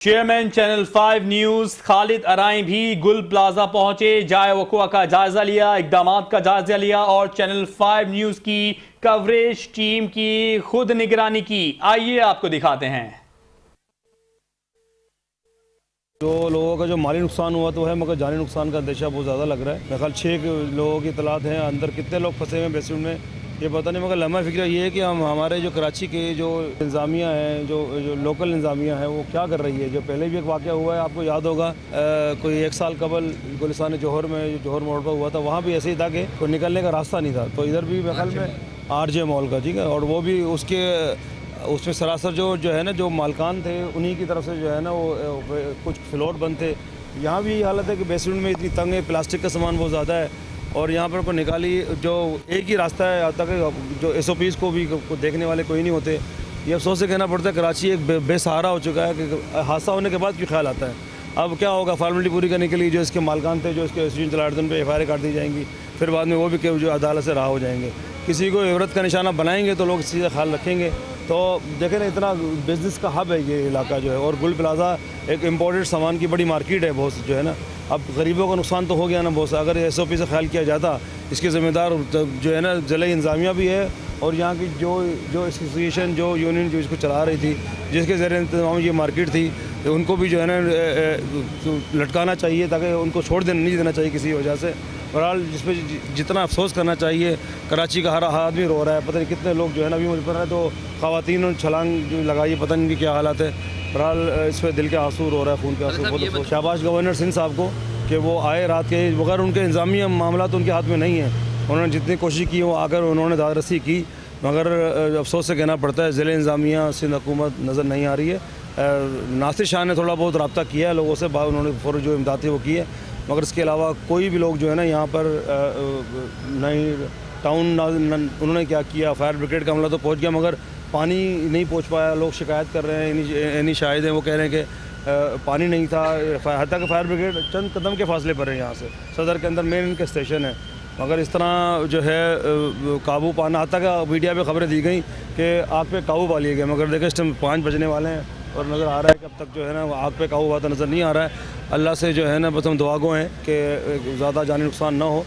Chairman channel 5 news Khalid अराई भी गुल plaza पहुंचे, जाए वक़ुआ का जायजा लिया, इकदामात का जायजा लिया और चैनल 5 न्यूज की कवरेज टीम की खुद निगरानी की। आइए आपको दिखाते हैं। जो लोगों का जो माली नुकसान हुआ तो है, मगर जानी नुकसान का अंदेशा बहुत ज़्यादा लग रहा है। मेरे ख्याल 6 लोगों की इतलात हैं। अंदर कितने लोग फंसे हुए हैं बेसमेंट में ये पता नहीं, मगर लम्हा फिक्र ये है कि हमारे जो कराची के जो इंतज़ामिया हैं, जो लोकल इंतज़ामिया है, वो क्या कर रही है। जो पहले भी एक वाक़या हुआ है, आपको याद होगा, कोई 1 साल कबल गुलिस्तान जौहर में, जौहर मोड़ पर हुआ था, वहाँ भी ऐसे ही था कि कोई निकलने का रास्ता नहीं था। तो इधर भी मेरे ख्याल में RJ मॉल का, ठीक है, और वो भी उसमें सरासर जो है ना, जो मालकान थे उन्हीं की तरफ से जो है ना, वो कुछ फ्लोर बंद थे। यहाँ भी हालत है कि बेसमेंट में इतनी तंग है, प्लास्टिक का सामान बहुत ज़्यादा है और यहाँ पर को निकाली जो एक ही रास्ता है आता कि जो SOPs को भी देखने वाले कोई नहीं होते। ये अफसोस से कहना पड़ता है, कराची एक बेसहारा हो चुका है कि हादसा होने के बाद क्यों ख्याल आता है। अब क्या होगा, फॉर्मेलिटी पूरी करने के लिए जो इसके मालकान थे, जो इसके एसोसिएशन चला रहे थे, उन पर FIR काट दी जाएंगी, फिर बाद में वो भी जो अदालत से रहा हो जाएंगे। किसी को इबरत का निशाना बनाएंगे तो लोग सीधा ख्याल रखेंगे। तो देखें ना, इतना बिज़नेस का हब है ये इलाका जो है, और गुल प्लाजा एक इम्पोर्टेड सामान की बड़ी मार्केट है बहुत जो है ना। अब गरीबों का नुकसान तो हो गया ना बहुत सा, अगर SOP से ख्याल किया जाता, इसके ज़िम्मेदार जो है ना ज़िला इंतज़ामिया भी है, और यहाँ की जो एसोसिएशन, जो यूनियन जो इसको चला रही थी, जिसके ज़रिए इंतज़ाम ये मार्केट थी, उनको भी जो है ना लटकाना चाहिए, ताकि उनको नहीं देना चाहिए किसी वजह से। बहरहाल जिस पर जितना अफसोस करना चाहिए, कराची का हर आदमी रो रहा है। पता नहीं कितने लोग जो है ना अभी मुझे पता है, तो ख़वातीन छलांग जो लगाई, पता नहीं क्या हालात है। बहरहाल इस पर दिल के आंसू रो रहा है, खून के आंसू। बहुत शाबाश गवर्नर सिंह साहब को कि वो आए रात के, मगर उनके इंतज़ामी मामला तो उनके हाथ में नहीं है। उन्होंने जितनी कोशिश की वो आकर उन्होंने दादरसी की, मगर अफसोस से कहना पड़ता है ज़िले इंतज़ामिया सिंध हुकूमत नज़र नहीं आ रही है। नासिर शाह ने थोड़ा बहुत रब्ता किया है लोगों से, उन्होंने फ़ौरन जो इमदाद थी वो की है, मगर इसके अलावा कोई भी लोग जो है ना यहाँ पर नहीं टाउन उन्होंने क्या किया। फायर ब्रिगेड का हमला तो पहुँच गया, मगर पानी नहीं पहुँच पाया। लोग शिकायत कर रहे हैं, इन्हीं शाहिद हैं, वो कह रहे हैं कि पानी नहीं था। हत्ता कि फायर ब्रिगेड चंद कदम के फासले पर है यहाँ से, सदर के अंदर मेन इनका स्टेशन है। मगर इस तरह जो है काबू पाना, हत्ता का मीडिया पे खबरें दी गई कि आग पे काबू पा लिया गया, मगर देखो इस टाइम 5 बजने वाले हैं और नज़र आ रहा है कि अब तक जो है ना आग पे काबू पाता नज़र नहीं आ रहा है। अल्लाह से जो है ना बस हम दुआ गो हैं कि ज़्यादा जानी नुकसान ना हो।